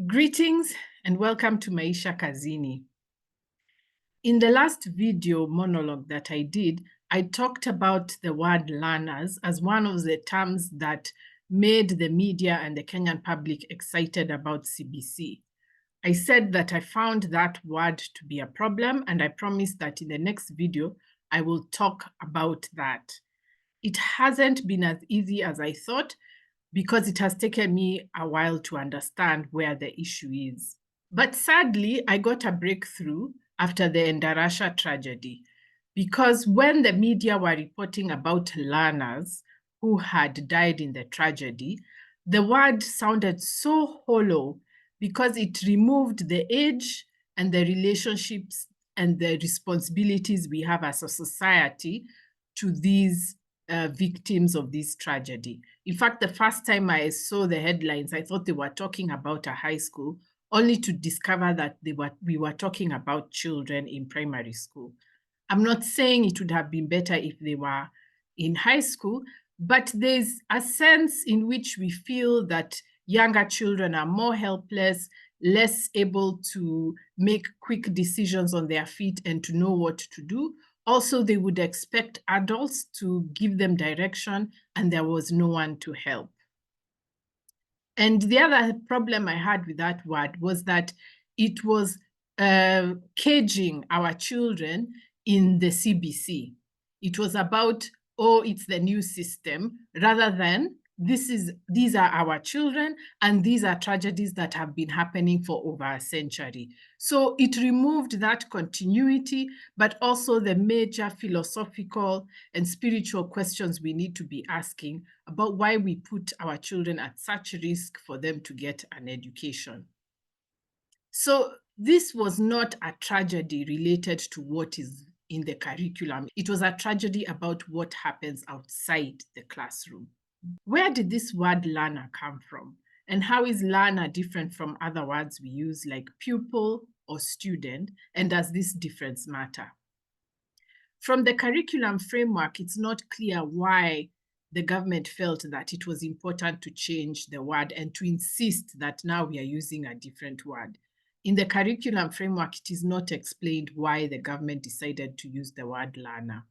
Greetings and welcome to Maisha Kazini. In the last video monologue that I did, I talked about the word learners as one of the terms that made the media and the Kenyan public excited about CBC. I said that I found that word to be a problem, and I promised that in the next video, I will talk about that. It hasn't been as easy as I thought, because it has taken me a while to understand where the issue is. But sadly, I got a breakthrough after the Endarasha tragedy, because when the media were reporting about learners who had died in the tragedy, the word sounded so hollow because it removed the age and the relationships and the responsibilities we have as a society to these victims of this tragedy. In fact, the first time I saw the headlines, I thought they were talking about a high school, only to discover that we were talking about children in primary school. I'm not saying it would have been better if they were in high school, but there's a sense in which we feel that younger children are more helpless, less able to make quick decisions on their feet and to know what to do. Also, they would expect adults to give them direction, and there was no one to help. And the other problem I had with that word was that it was caging our children in the CBC. It was about, oh, it's the new system, rather than these are our children, and these are tragedies that have been happening for over a century. So it removed that continuity, but also the major philosophical and spiritual questions we need to be asking about why we put our children at such risk for them to get an education. So this was not a tragedy related to what is in the curriculum. It was a tragedy about what happens outside the classroom. Where did this word learner come from? And how is learner different from other words we use like pupil or student? And does this difference matter? From the curriculum framework, it's not clear why the government felt that it was important to change the word and to insist that now we are using a different word. In the curriculum framework, it is not explained why the government decided to use the word learner.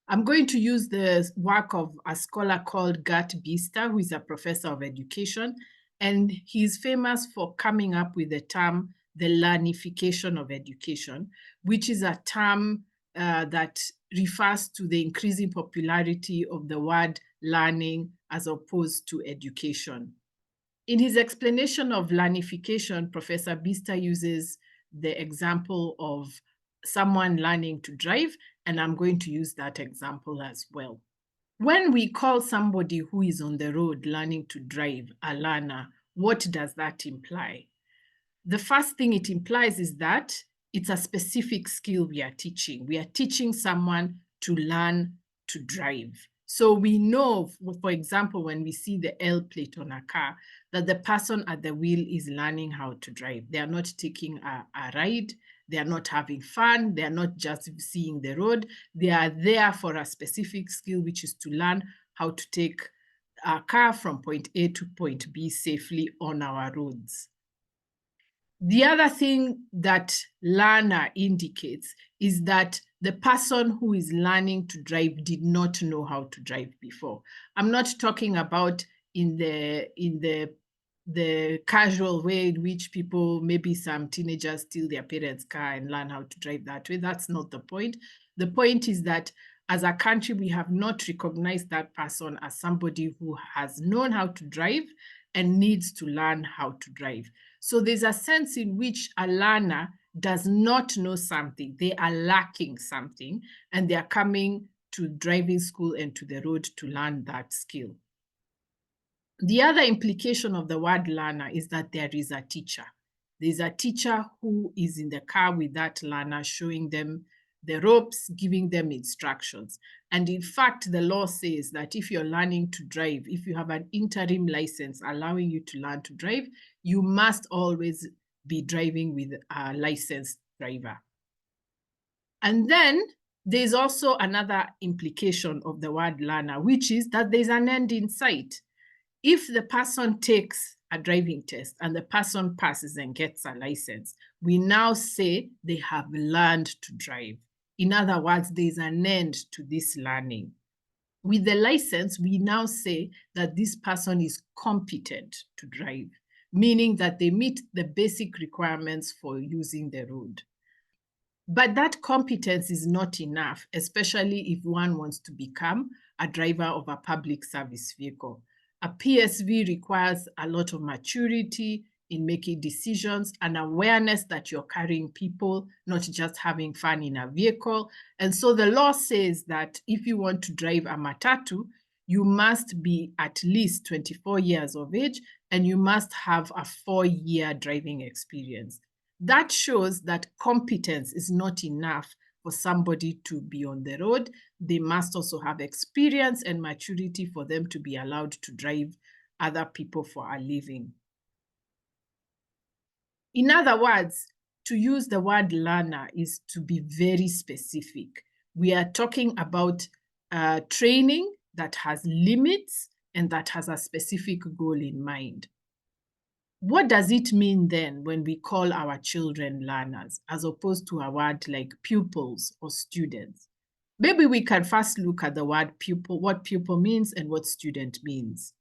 I'm going to use the work of a scholar called Gert Bister, who is a professor of education, and he's famous for coming up with the term the learnification of education, which is a term that refers to the increasing popularity of the word learning as opposed to education. In his explanation of learnification, Professor Bister uses the example of someone learning to drive, and I'm going to use that example as well. When we call somebody who is on the road learning to drive a learner, what does that imply? The first thing it implies is that it's a specific skill we are teaching. We are teaching someone to learn to drive. So we know, for example, when we see the L plate on a car, that the person at the wheel is learning how to drive. They are not taking a ride. They are not having fun. They are not just seeing the road. They are there for a specific skill, which is to learn how to take a car from point A to point B safely on our roads. The other thing that learner indicates is that the person who is learning to drive did not know how to drive before. I'm not talking about in the casual way in which people, maybe some teenagers, steal their parents' car and learn how to drive that way. That's not the point. The point is that as a country, we have not recognized that person as somebody who has known how to drive and needs to learn how to drive. So there's a sense in which a learner does not know something. They are lacking something, and they are coming to driving school and to the road to learn that skill. The other implication of the word learner is that there is a teacher. There's a teacher who is in the car with that learner, showing them the ropes, giving them instructions. And in fact, the law says that if you're learning to drive, if you have an interim license allowing you to learn to drive, you must always be driving with a licensed driver. And then there's also another implication of the word learner, which is that there's an end in sight. If the person takes a driving test and the person passes and gets a license, we now say they have learned to drive. In other words, there's an end to this learning. With the license, we now say that this person is competent to drive, meaning that they meet the basic requirements for using the road. But that competence is not enough, especially if one wants to become a driver of a public service vehicle. A PSV requires a lot of maturity in making decisions and awareness that you're carrying people, not just having fun in a vehicle. And so the law says that if you want to drive a matatu, you must be at least 24 years of age and you must have a 4-year driving experience. That shows that competence is not enough for somebody to be on the road. They must also have experience and maturity for them to be allowed to drive other people for a living. In other words, to use the word learner is to be very specific. We are talking about training that has limits and that has a specific goal in mind. What does it mean then when we call our children learners as opposed to a word like pupils or students? Maybe we can first look at the word pupil, what pupil means and what student means.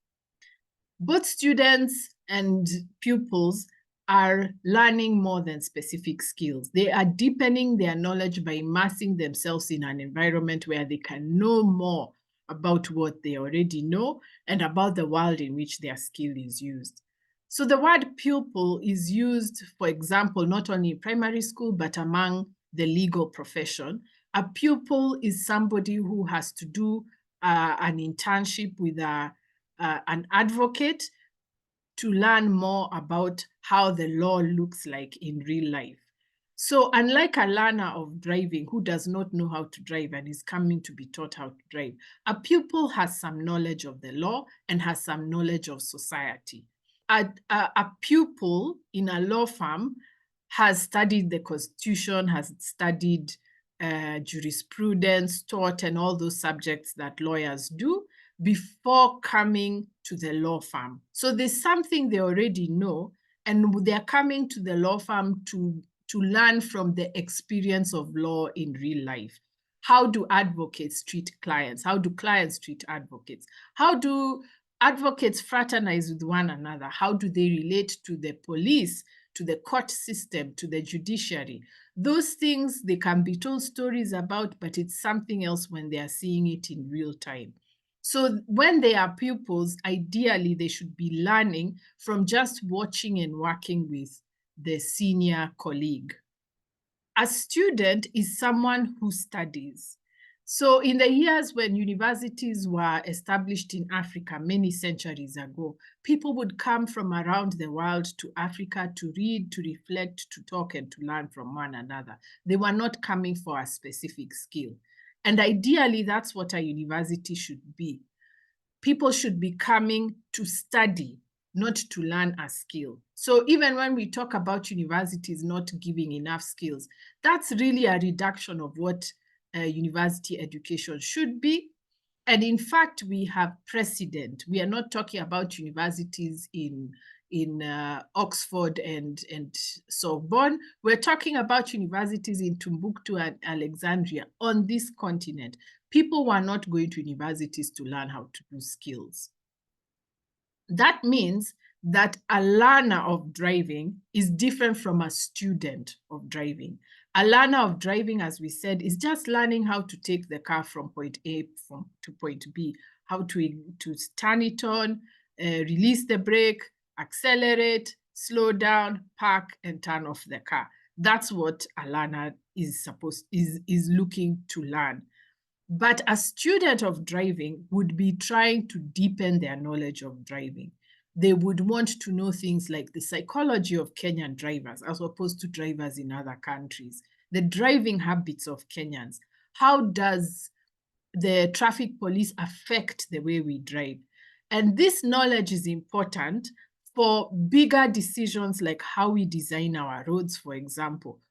Both students and pupils are learning more than specific skills. They are deepening their knowledge by immersing themselves in an environment where they can know more about what they already know and about the world in which their skill is used. So the word pupil is used, for example, not only in primary school, but among the legal profession. A pupil is somebody who has to do an internship with an advocate to learn more about how the law looks like in real life. So unlike a learner of driving who does not know how to drive and is coming to be taught how to drive, a pupil has some knowledge of the law and has some knowledge of society. A pupil in a law firm has studied the Constitution, has studied jurisprudence, tort, and all those subjects that lawyers do before coming to the law firm. So there's something they already know, and they're coming to the law firm to learn from the experience of law in real life. How do advocates treat clients? How do clients treat advocates? How do advocates fraternize with one another? How do they relate to the police, to the court system, to the judiciary? Those things they can be told stories about, but it's something else when they are seeing it in real time. So when they are pupils, ideally they should be learning from just watching and working with the senior colleague. A student is someone who studies. So in the years when universities were established in Africa many centuries ago, people would come from around the world to Africa to read, to reflect, to talk, and to learn from one another. They were not coming for a specific skill. And ideally, that's what a university should be. People should be coming to study, not to learn a skill. So even when we talk about universities not giving enough skills, that's really a reduction of what university education should be. And in fact, we have precedent. We are not talking about universities in Oxford and Sorbonne. We're talking about universities in Timbuktu and Alexandria on this continent. People were not going to universities to learn how to do skills. That means that a learner of driving is different from a student of driving. A learner of driving, as we said, is just learning how to take the car from point A to point B, how to turn it on, release the brake, accelerate, slow down, park, and turn off the car. That's what a learner is looking to learn. But a student of driving would be trying to deepen their knowledge of driving. They would want to know things like the psychology of Kenyan drivers as opposed to drivers in other countries, the driving habits of Kenyans. How does the traffic police affect the way we drive? And this knowledge is important for bigger decisions like how we design our roads, for example,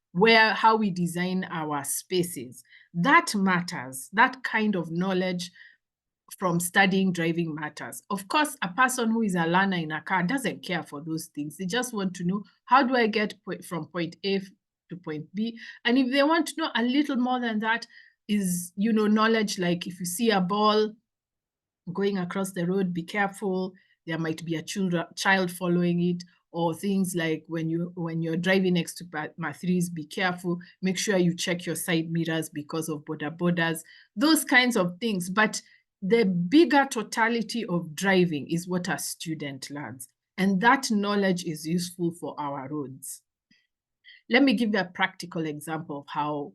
how we design our spaces. That matters. That kind of knowledge from studying driving matters. Of course, a person who is a learner in a car doesn't care for those things. They just want to know, how do I get from point A to point B? And if they want to know a little more than that, is, knowledge like if you see a ball going across the road, be careful. There might be a child following it, or things like when you're driving next to Mathris, be careful. Make sure you check your side mirrors because of borders, those kinds of things. But the bigger totality of driving is what a student learns, and that knowledge is useful for our roads. Let me give you a practical example of how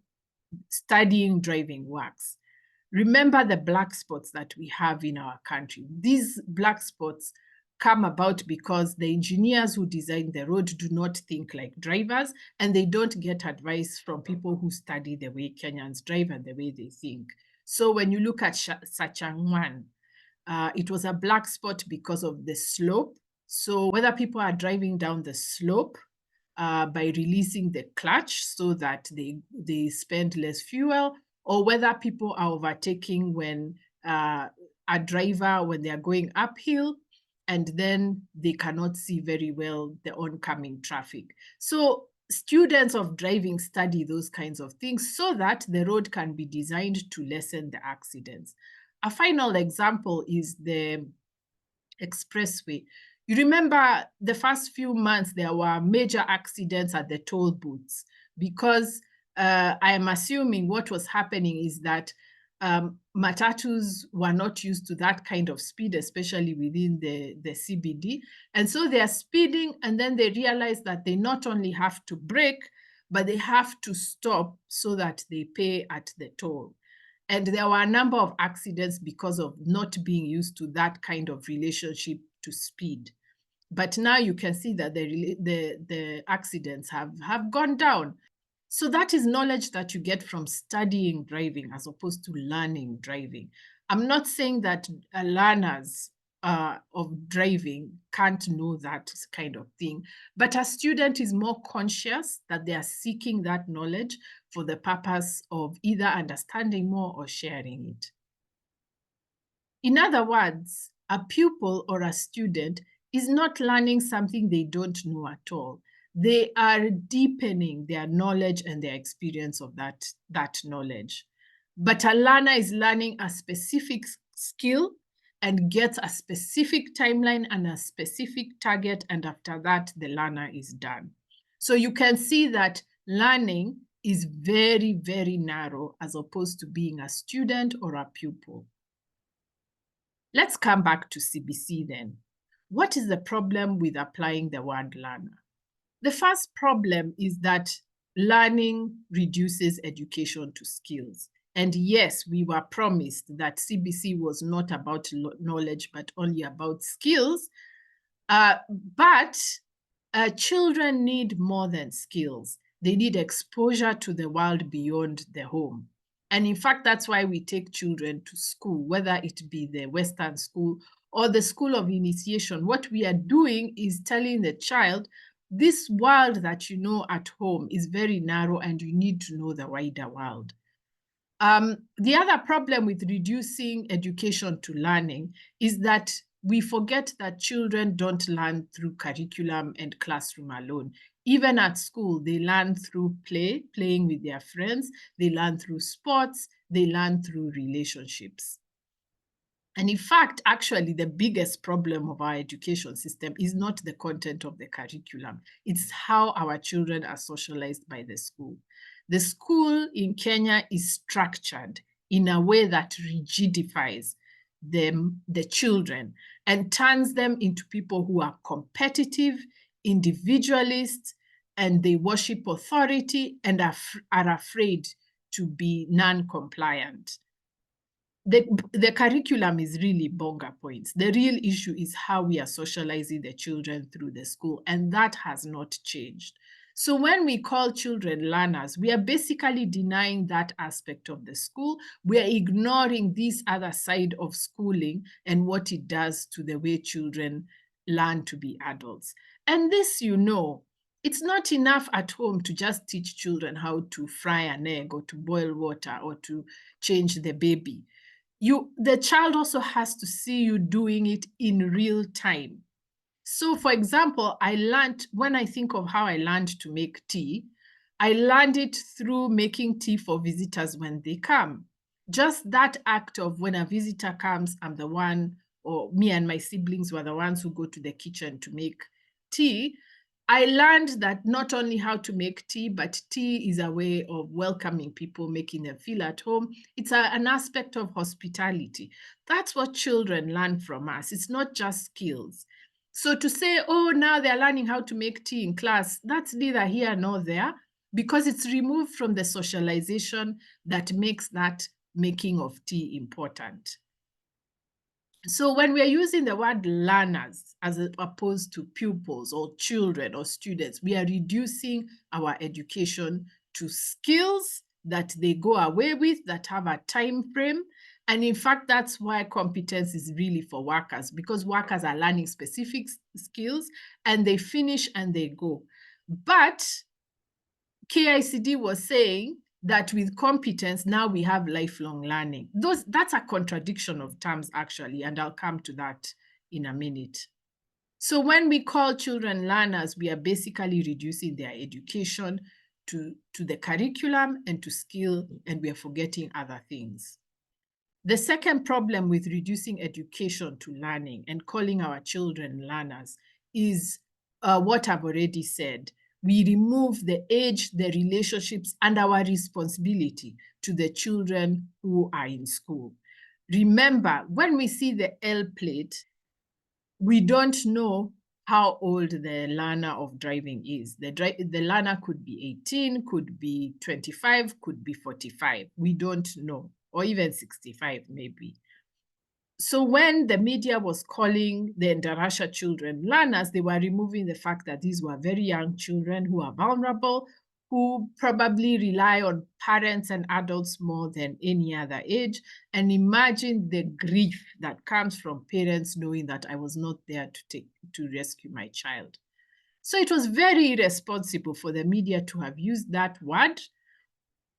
studying driving works. Remember the black spots that we have in our country. These black spots come about because the engineers who design the road do not think like drivers, and they don't get advice from people who study the way Kenyans drive and the way they think. So when you look at Sachangwan, it was a black spot because of the slope. So whether people are driving down the slope by releasing the clutch so that they spend less fuel, or whether people are overtaking when a driver, when they are going uphill, and then they cannot see very well the oncoming traffic. So students of driving study those kinds of things so that the road can be designed to lessen the accidents. A final example is the expressway. You remember the first few months, there were major accidents at the toll booths because I am assuming what was happening is that matatus were not used to that kind of speed, especially within the CBD. And so they are speeding, and then they realize that they not only have to brake, but they have to stop so that they pay at the toll. And there were a number of accidents because of not being used to that kind of relationship to speed. But now you can see that the accidents have gone down. So that is knowledge that you get from studying driving as opposed to learning driving. I'm not saying that learners of driving can't know that kind of thing, but a student is more conscious that they are seeking that knowledge for the purpose of either understanding more or sharing it. In other words, a pupil or a student is not learning something they don't know at all. They are deepening their knowledge and their experience of that knowledge. But a learner is learning a specific skill and gets a specific timeline and a specific target, and after that, the learner is done. So you can see that learning is very, very narrow as opposed to being a student or a pupil. Let's come back to CBC then. What is the problem with applying the word learner? The first problem is that learning reduces education to skills. And yes, we were promised that CBC was not about knowledge, but only about skills. But children need more than skills. They need exposure to the world beyond the home. And in fact, that's why we take children to school, whether it be the Western school or the school of initiation. What we are doing is telling the child, this world that you know at home is very narrow and you need to know the wider world. The other problem with reducing education to learning is that we forget that children don't learn through curriculum and classroom alone. Even at school, they learn through playing with their friends, they learn through sports, they learn through relationships. And in fact, actually, the biggest problem of our education system is not the content of the curriculum. It's how our children are socialized by the school. The school in Kenya is structured in a way that rigidifies the children and turns them into people who are competitive, individualists, and they worship authority and are afraid to be non-compliant. The curriculum is really bonga points. The real issue is how we are socializing the children through the school, and that has not changed. So when we call children learners, we are basically denying that aspect of the school. We are ignoring this other side of schooling and what it does to the way children learn to be adults. And this, it's not enough at home to just teach children how to fry an egg or to boil water or to change the baby. the child also has to see you doing it in real time. So, for example, when I think of how I learned to make tea, I learned it through making tea for visitors when they come. Just that act of when a visitor comes, I'm the one, or me and my siblings were the ones who go to the kitchen to make tea. I learned that not only how to make tea, but tea is a way of welcoming people, making them feel at home. It's an aspect of hospitality. That's what children learn from us. It's not just skills. So to say, oh, now they're learning how to make tea in class, that's neither here nor there, because it's removed from the socialization that makes that making of tea important. So when we are using the word learners as opposed to pupils or children or students, we are reducing our education to skills that they go away with, that have a time frame. And in fact, that's why competence is really for workers, because workers are learning specific skills and they finish and they go. But KICD was saying that with competence, now we have lifelong learning. That's a contradiction of terms, actually, and I'll come to that in a minute. So when we call children learners, we are basically reducing their education to the curriculum and to skill, and we are forgetting other things. The second problem with reducing education to learning and calling our children learners is what I've already said. We remove the age, the relationships, and our responsibility to the children who are in school. Remember, when we see the L plate, we don't know how old the learner of driving is. The learner could be 18, could be 25, could be 45. We don't know, or even 65 maybe. So when the media was calling the Ndarasha children learners, they were removing the fact that these were very young children who are vulnerable, who probably rely on parents and adults more than any other age. And imagine the grief that comes from parents knowing that I was not there to rescue my child. So it was very irresponsible for the media to have used that word.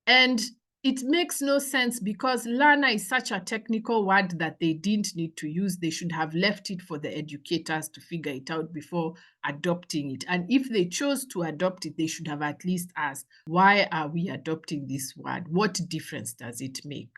And it makes no sense because learner is such a technical word that they didn't need to use. They should have left it for the educators to figure it out before adopting it. And if they chose to adopt it, they should have at least asked, why are we adopting this word? What difference does it make?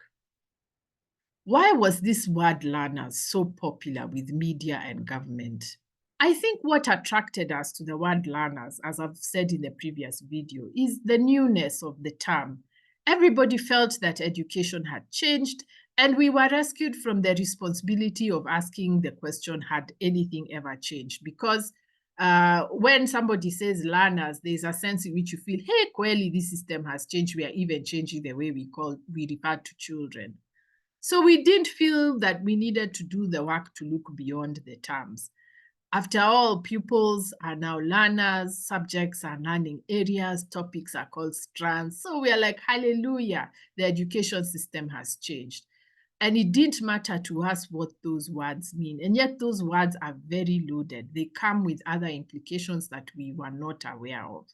Why was this word learners so popular with media and government? I think what attracted us to the word learners, as I've said in the previous video, is the newness of the term. Everybody felt that education had changed, and we were rescued from the responsibility of asking the question, had anything ever changed? Because when somebody says learners, there's a sense in which you feel, hey, clearly this system has changed. We are even changing the way we refer to children. So we didn't feel that we needed to do the work to look beyond the terms. After all, pupils are now learners, subjects are learning areas, topics are called strands. So we are like, hallelujah, the education system has changed. And it didn't matter to us what those words mean. And yet those words are very loaded. They come with other implications that we were not aware of.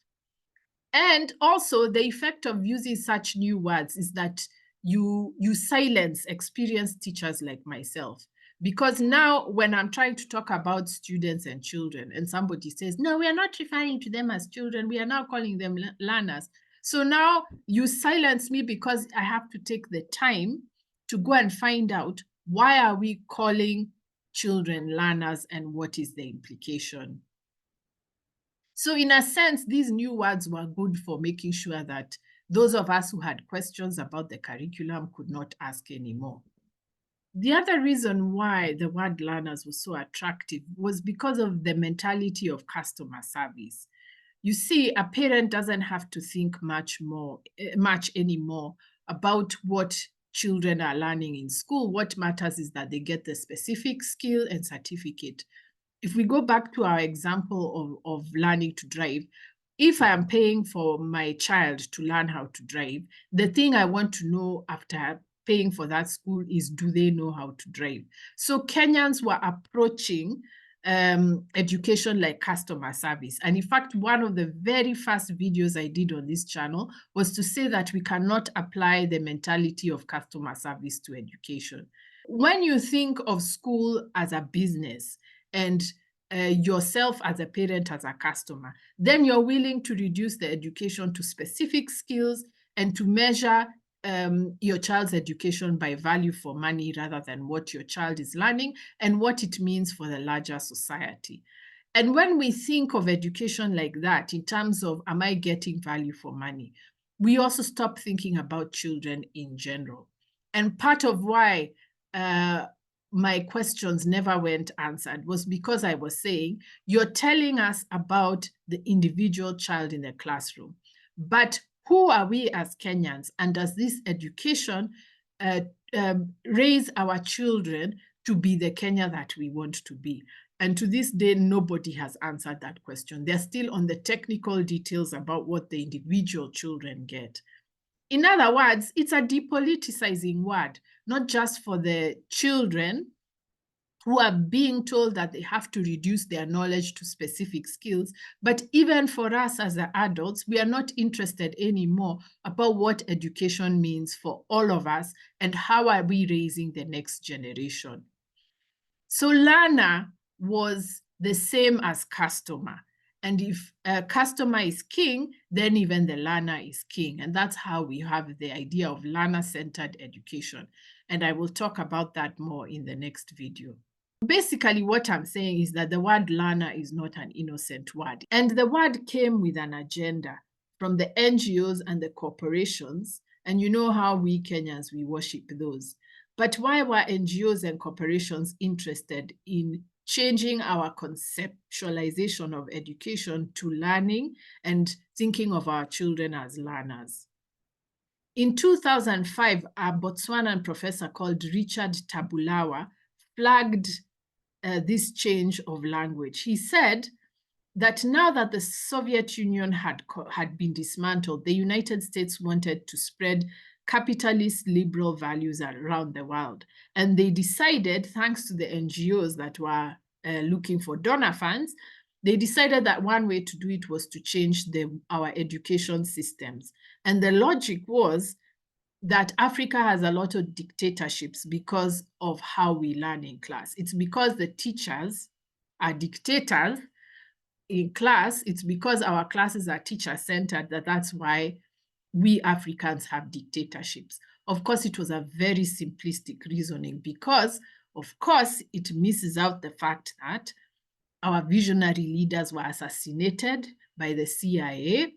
And also the effect of using such new words is that you silence experienced teachers like myself. Because now when I'm trying to talk about students and children and somebody says, no, we are not referring to them as children, we are now calling them learners. So now you silence me because I have to take the time to go and find out why are we calling children learners and what is the implication. So in a sense, these new words were good for making sure that those of us who had questions about the curriculum could not ask anymore. The other reason why the word learners was so attractive was because of the mentality of customer service. You see, a parent doesn't have to think much anymore about what children are learning in school. What matters is that they get the specific skill and certificate. If we go back to our example of learning to drive, if I am paying for my child to learn how to drive, the thing I want to know after paying for that school is, do they know how to drive? So Kenyans were approaching education like customer service. And in fact, one of the very first videos I did on this channel was to say that we cannot apply the mentality of customer service to education. When you think of school as a business and yourself as a parent, as a customer, then you're willing to reduce the education to specific skills and to measure your child's education by value for money rather than what your child is learning and what it means for the larger society. And when we think of education like that, in terms of, am I getting value for money, we also stop thinking about children in general. And part of why my questions never went answered was because I was saying, you're telling us about the individual child in the classroom, but who are we as Kenyans? And does this education raise our children to be the Kenya that we want to be? And to this day, nobody has answered that question. They're still on the technical details about what the individual children get. In other words, it's a depoliticizing word, not just for the children who are being told that they have to reduce their knowledge to specific skills, but even for us as the adults, we are not interested anymore about what education means for all of us and how are we raising the next generation. So learner was the same as customer. And if a customer is king, then even the learner is king. And that's how we have the idea of learner-centered education. And I will talk about that more in the next video. Basically, what I'm saying is that the word learner is not an innocent word. And the word came with an agenda from the NGOs and the corporations. And you know how we Kenyans, we worship those. But why were NGOs and corporations interested in changing our conceptualization of education to learning and thinking of our children as learners? In 2005, a Botswanan professor called Richard Tabulawa flagged this change of language. He said that now that the Soviet Union had been dismantled, the United States wanted to spread capitalist liberal values around the world. And they decided, thanks to the NGOs that were looking for donor funds, they decided that one way to do it was to change our education systems. And the logic was that Africa has a lot of dictatorships because of how we learn in class. It's because the teachers are dictators in class. It's because our classes are teacher-centered that's why we Africans have dictatorships. Of course, it was a very simplistic reasoning because, of course, it misses out the fact that our visionary leaders were assassinated by the CIA.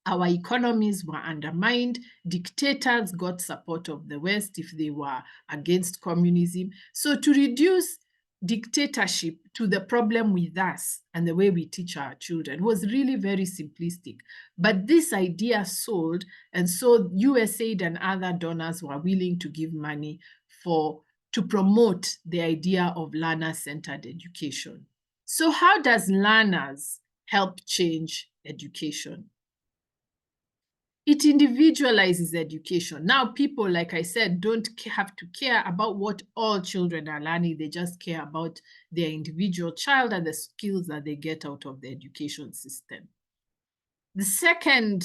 Our economies were undermined. Dictators got support of the West if they were against communism. So to reduce dictatorship to the problem with us and the way we teach our children was really very simplistic. But this idea sold, and so USAID and other donors were willing to give money to promote the idea of learner-centered education. So how does learners help change education? It individualizes education. Now, people, like I said, don't have to care about what all children are learning. They just care about their individual child and the skills that they get out of the education system. The second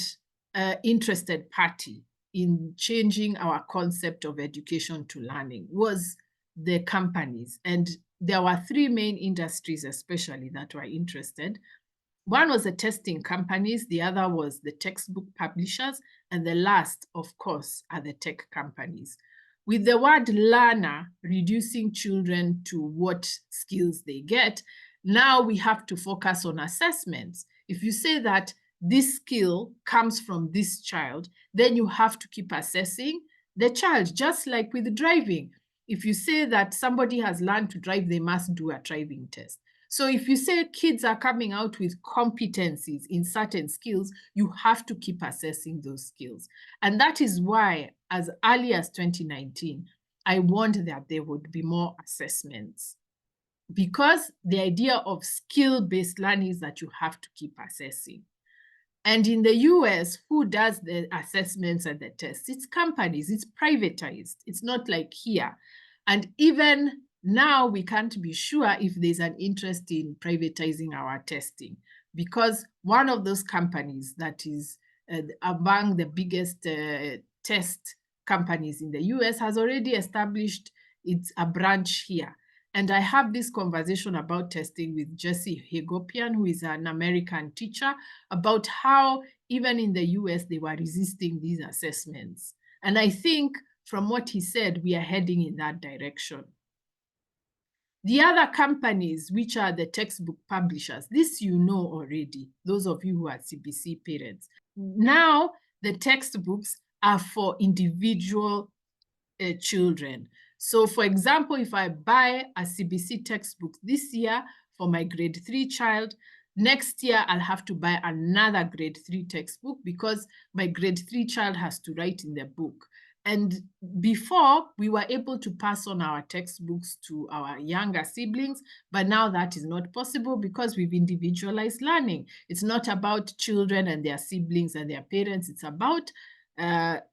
interested party in changing our concept of education to learning was the companies. And there were three main industries, especially, that were interested. One was the testing companies, the other was the textbook publishers, and the last, of course, are the tech companies. With the word learner reducing children to what skills they get, now we have to focus on assessments. If you say that this skill comes from this child, then you have to keep assessing the child, just like with driving. If you say that somebody has learned to drive, they must do a driving test. So if you say kids are coming out with competencies in certain skills, you have to keep assessing those skills. And that is why, as early as 2019, I warned that there would be more assessments. Because the idea of skill-based learning is that you have to keep assessing. And in the US, who does the assessments and the tests? It's companies, it's privatized. It's not like here. And even Now we can't be sure if there's an interest in privatizing our testing, because one of those companies that is among the biggest test companies in the US has already established a branch here. And I have this conversation about testing with Jesse Hagopian, who is an American teacher, about how even in the US they were resisting these assessments. And I think from what he said, we are heading in that direction. The other companies, which are the textbook publishers, this you know already, those of you who are CBC parents. Now, the textbooks are for individual children. So for example, if I buy a CBC textbook this year for my grade 3 child, next year I'll have to buy another grade 3 textbook because my grade 3 child has to write in the book. And before, we were able to pass on our textbooks to our younger siblings, but now that is not possible because we've individualized learning. It's not about children and their siblings and their parents. It's about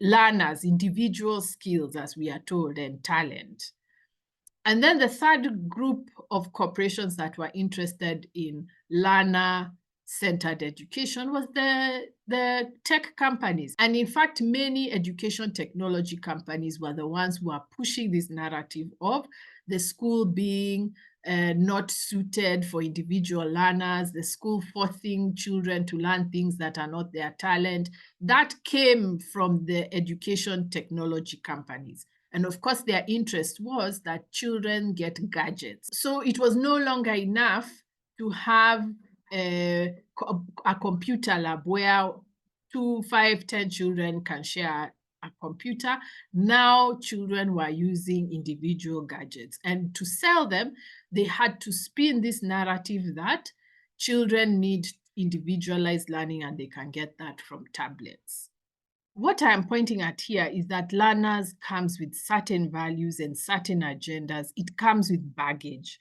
learners, individual skills, as we are told, and talent. And then the third group of corporations that were interested in learner-centered education was the tech companies. And in fact, many education technology companies were the ones who are pushing this narrative of the school being not suited for individual learners, the school forcing children to learn things that are not their talent. That came from the education technology companies. And of course, their interest was that children get gadgets. So it was no longer enough to have a computer lab where 2, 5, 10 children can share a computer. Now children were using individual gadgets. And to sell them, they had to spin this narrative that children need individualized learning and they can get that from tablets. What I'm pointing at here is that learners comes with certain values and certain agendas. It comes with baggage.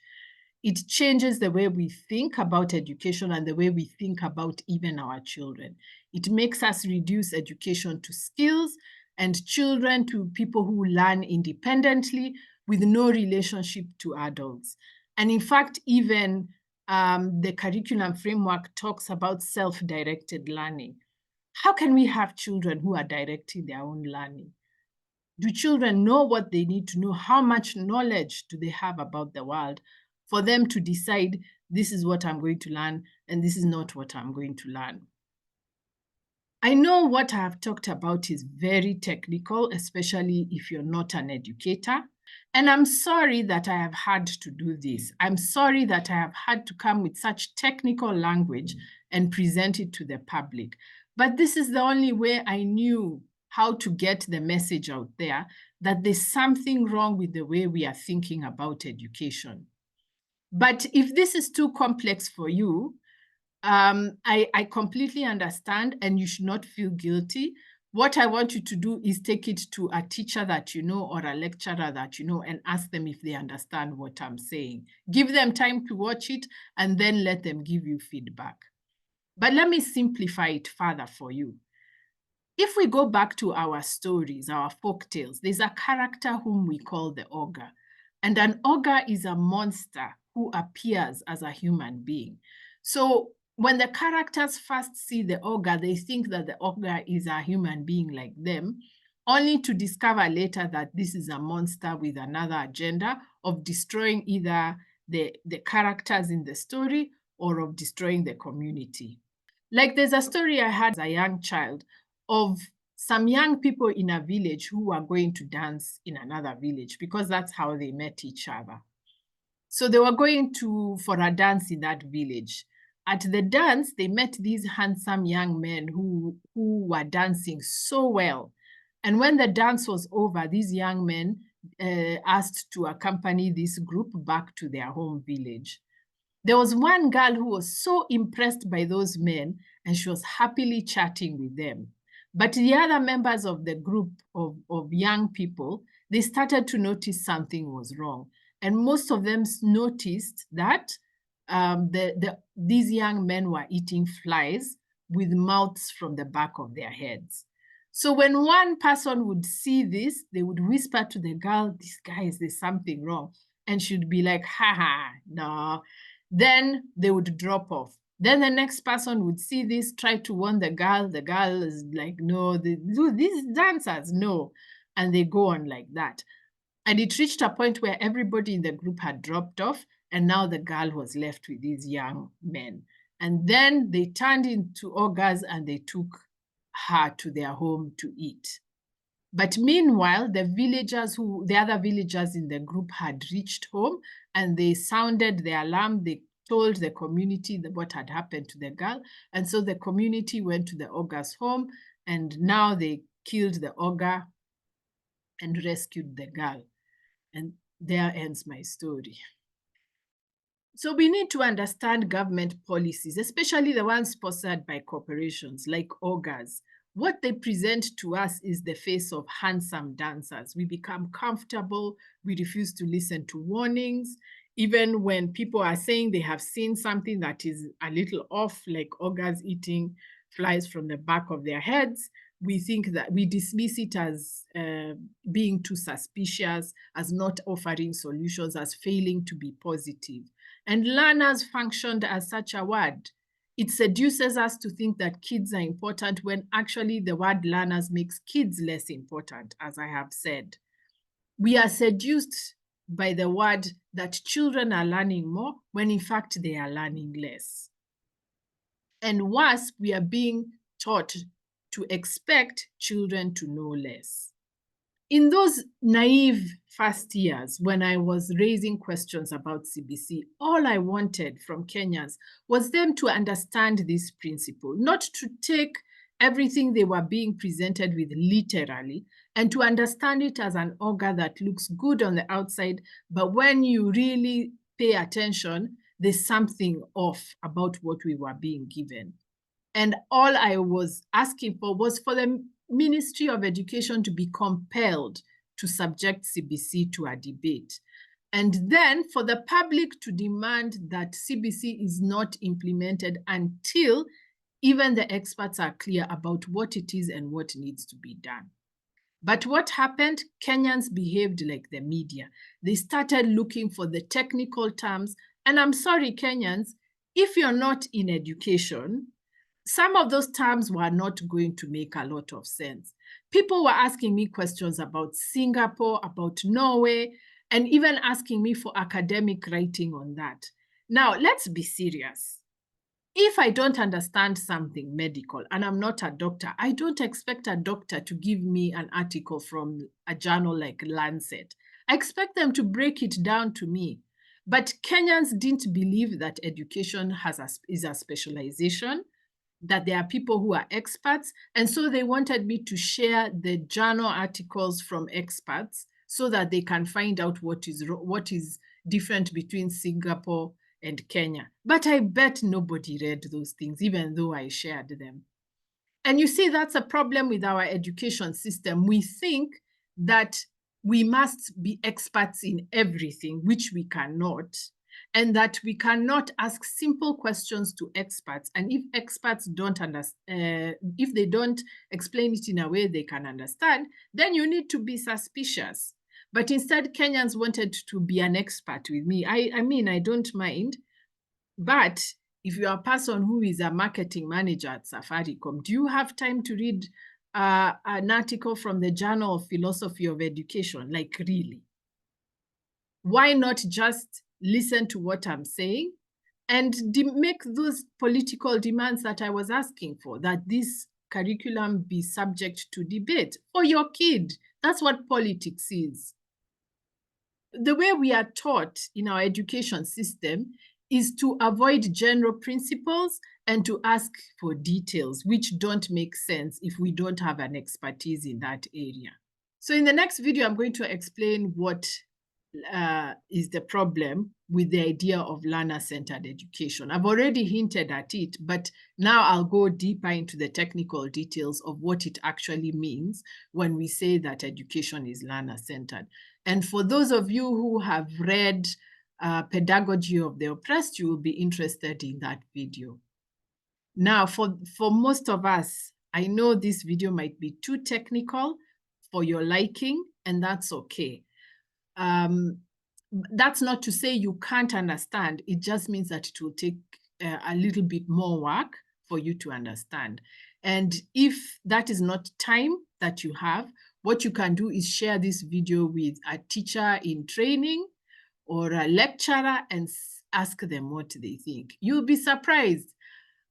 It changes the way we think about education and the way we think about even our children. It makes us reduce education to skills and children to people who learn independently with no relationship to adults. And in fact, even the curriculum framework talks about self-directed learning. How can we have children who are directing their own learning? Do children know what they need to know? How much knowledge do they have about the world for them to decide this is what I'm going to learn and this is not what I'm going to learn? I know what I have talked about is very technical, especially if you're not an educator. And I'm sorry that I have had to do this. I'm sorry that I have had to come with such technical language and present it to the public. But this is the only way I knew how to get the message out there that there's something wrong with the way we are thinking about education. But if this is too complex for you, I completely understand, and you should not feel guilty. What I want you to do is take it to a teacher that you know or a lecturer that you know and ask them if they understand what I'm saying. Give them time to watch it and then let them give you feedback. But let me simplify it further for you. If we go back to our stories, our folk tales, there's a character whom we call the ogre. And an ogre is a monster who appears as a human being. So when the characters first see the ogre, they think that the ogre is a human being like them, only to discover later that this is a monster with another agenda of destroying either the characters in the story or of destroying the community. Like there's a story I had as a young child of some young people in a village who were going to dance in another village because that's how they met each other. So they were going for a dance in that village. At the dance, they met these handsome young men who were dancing so well. And when the dance was over, these young men asked to accompany this group back to their home village. There was one girl who was so impressed by those men, and she was happily chatting with them. But the other members of the group of young people, they started to notice something was wrong. And most of them noticed that these young men were eating flies with mouths from the back of their heads. So when one person would see this, they would whisper to the girl, "These guys, there's something wrong." and she'd be like, haha, no. Then they would drop off. Then the next person would see this, try to warn the girl. The girl is like, no, these dancers, no. And they go on like that. And it reached a point where everybody in the group had dropped off, and now the girl was left with these young men. And then they turned into ogres and they took her to their home to eat. But meanwhile, the other villagers in the group had reached home and they sounded the alarm. They told the community what had happened to the girl. And so the community went to the ogre's home, and now they killed the ogre and rescued the girl. And there ends my story. So we need to understand government policies, especially the ones sponsored by corporations like ogres. What they present to us is the face of handsome dancers. We become comfortable. We refuse to listen to warnings. Even when people are saying they have seen something that is a little off, like ogres eating flies from the back of their heads, we think that we dismiss it as being too suspicious, as not offering solutions, as failing to be positive. And learners functioned as such a word. It seduces us to think that kids are important when actually the word learners makes kids less important, as I have said. We are seduced by the word that children are learning more when in fact they are learning less. And worse, we are being taught to expect children to know less. In those naive first years, when I was raising questions about CBC, all I wanted from Kenyans was them to understand this principle, not to take everything they were being presented with literally, and to understand it as an ogre that looks good on the outside, but when you really pay attention, there's something off about what we were being given. And all I was asking for was for the Ministry of Education to be compelled to subject CBC to a debate. And then for the public to demand that CBC is not implemented until even the experts are clear about what it is and what needs to be done. But what happened? Kenyans behaved like the media. They started looking for the technical terms. And I'm sorry, Kenyans, if you're not in education, some of those terms were not going to make a lot of sense. People were asking me questions about Singapore, about Norway, and even asking me for academic writing on that. Now, let's be serious. If I don't understand something medical and I'm not a doctor, I don't expect a doctor to give me an article from a journal like Lancet. I expect them to break it down to me. But Kenyans didn't believe that education is a specialization, that there are people who are experts. And so they wanted me to share the journal articles from experts so that they can find out what is different between Singapore and Kenya. But I bet nobody read those things, even though I shared them. And you see, that's a problem with our education system. We think that we must be experts in everything, which we cannot, and that we cannot ask simple questions to experts. And if experts don't understand, if they don't explain it in a way they can understand, then you need to be suspicious. But instead, Kenyans wanted to be an expert with me. I mean, I don't mind, but if you're a person who is a marketing manager at Safaricom, do you have time to read an article from the Journal of Philosophy of Education? Like, really? Why not just listen to what I'm saying and make those political demands that I was asking for, that this curriculum be subject to debate for your kid? That's what politics is. The way we are taught in our education system is to avoid general principles and to ask for details, which don't make sense if we don't have an expertise in that area. So in the next video, I'm going to explain what is the problem with the idea of learner-centered education. I've already hinted at it, but now I'll go deeper into the technical details of what it actually means when we say that education is learner-centered. And for those of you who have read Pedagogy of the Oppressed, you will be interested in that video. Now, for most of us, I know this video might be too technical for your liking, and that's okay. That's not to say you can't understand. It just means that it will take a little bit more work for you to understand. And if that is not time that you have, what you can do is share this video with a teacher in training or a lecturer and ask them what they think. You'll be surprised.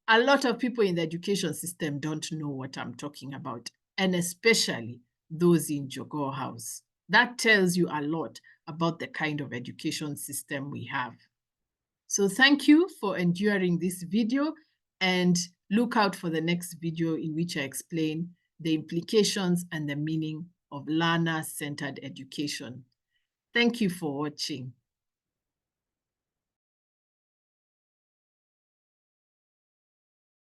A lot of people in the education system don't know what I'm talking about, and especially those in Jogoo House. That tells you a lot about the kind of education system we have. So thank you for enduring this video, and look out for the next video in which I explain the implications and the meaning of learner-centered education. Thank you for watching.